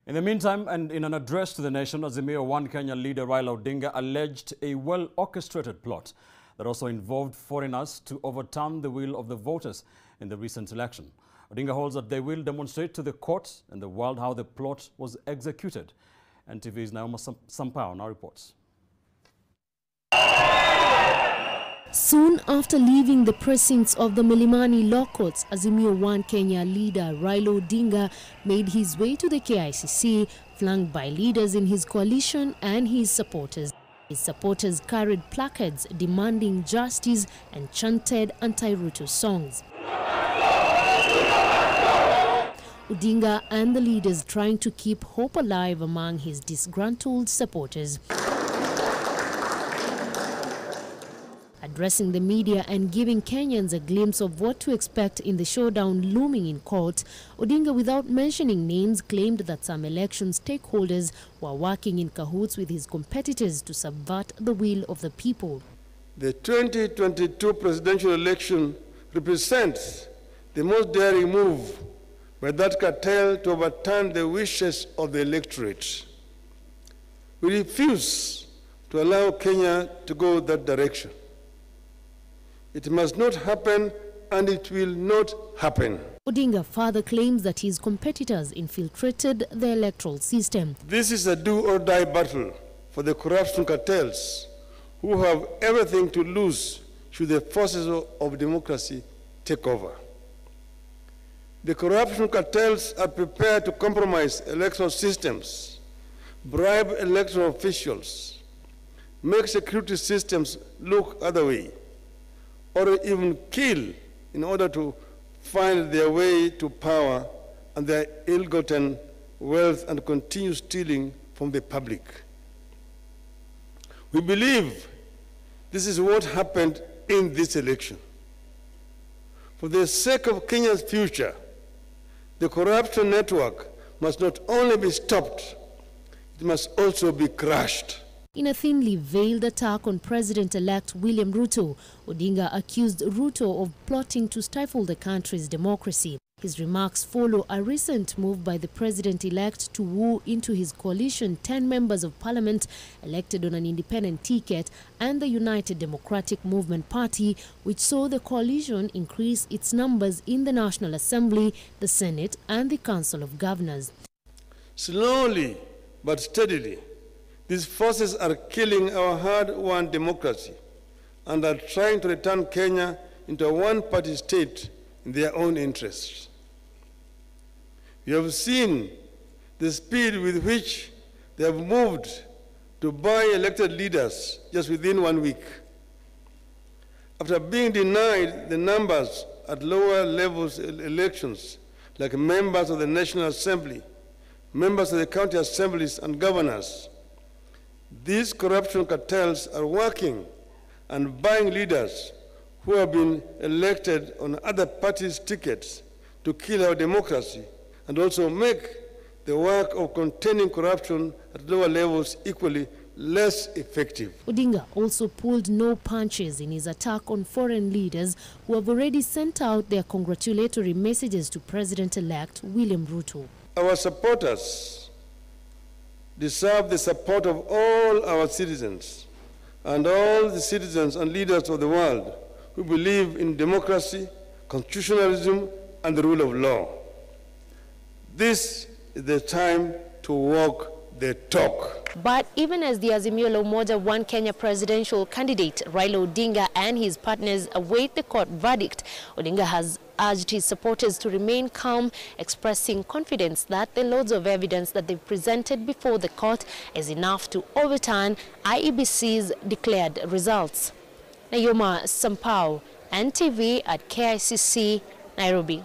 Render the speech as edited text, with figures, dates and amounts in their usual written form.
In the meantime, and in an address to the nation, Azimio One Kenya leader Raila Odinga alleged a well-orchestrated plot that also involved foreigners to overturn the will of the voters in the recent election. Odinga holds that they will demonstrate to the court and the world how the plot was executed. NTV's Naoma Sampao now reports. Soon after leaving the precincts of the Milimani Law Courts, Azimio One Kenya leader Raila Odinga made his way to the KICC, flanked by leaders in his coalition and his supporters. His supporters carried placards demanding justice and chanted anti-Ruto songs. Odinga and the leaders trying to keep hope alive among his disgruntled supporters. Addressing the media and giving Kenyans a glimpse of what to expect in the showdown looming in court, Odinga, without mentioning names, claimed that some election stakeholders were working in cahoots with his competitors to subvert the will of the people. The 2022 presidential election represents the most daring move by that cartel to overturn the wishes of the electorate. We refuse to allow Kenya to go that direction. It must not happen, and it will not happen. Odinga further claims that his competitors infiltrated the electoral system. This is a do-or-die battle for the corruption cartels who have everything to lose should the forces of democracy take over. The corruption cartels are prepared to compromise electoral systems, bribe electoral officials, make security systems look other way, or even kill in order to find their way to power and their ill-gotten wealth and continue stealing from the public. We believe this is what happened in this election. For the sake of Kenya's future, the corruption network must not only be stopped, it must also be crushed. In a thinly veiled attack on President-elect William Ruto, Odinga accused Ruto of plotting to stifle the country's democracy. His remarks follow a recent move by the president-elect to woo into his coalition 10 members of parliament elected on an independent ticket and the United Democratic Movement Party, which saw the coalition increase its numbers in the National Assembly, the Senate, and the Council of Governors. Slowly but steadily, these forces are killing our hard-won democracy and are trying to return Kenya into a one-party state in their own interests. We have seen the speed with which they have moved to buy elected leaders just within 1 week. After being denied the numbers at lower levels elections, like members of the National Assembly, members of the county assemblies, and governors, these corruption cartels are working and buying leaders who have been elected on other parties' tickets to kill our democracy and also make the work of containing corruption at lower levels equally less effective. Odinga also pulled no punches in his attack on foreign leaders who have already sent out their congratulatory messages to President-elect William Ruto. Our supporters deserve the support of all our citizens and all the citizens and leaders of the world who believe in democracy, constitutionalism, and the rule of law. This is the time to walk the talk. But even as the Azimio la Umoja One Kenya presidential candidate Raila Odinga and his partners await the court verdict, Odinga has urged his supporters to remain calm, expressing confidence that the loads of evidence that they've presented before the court is enough to overturn IEBC's declared results. Naoma Sampao, NTV at KICC, Nairobi.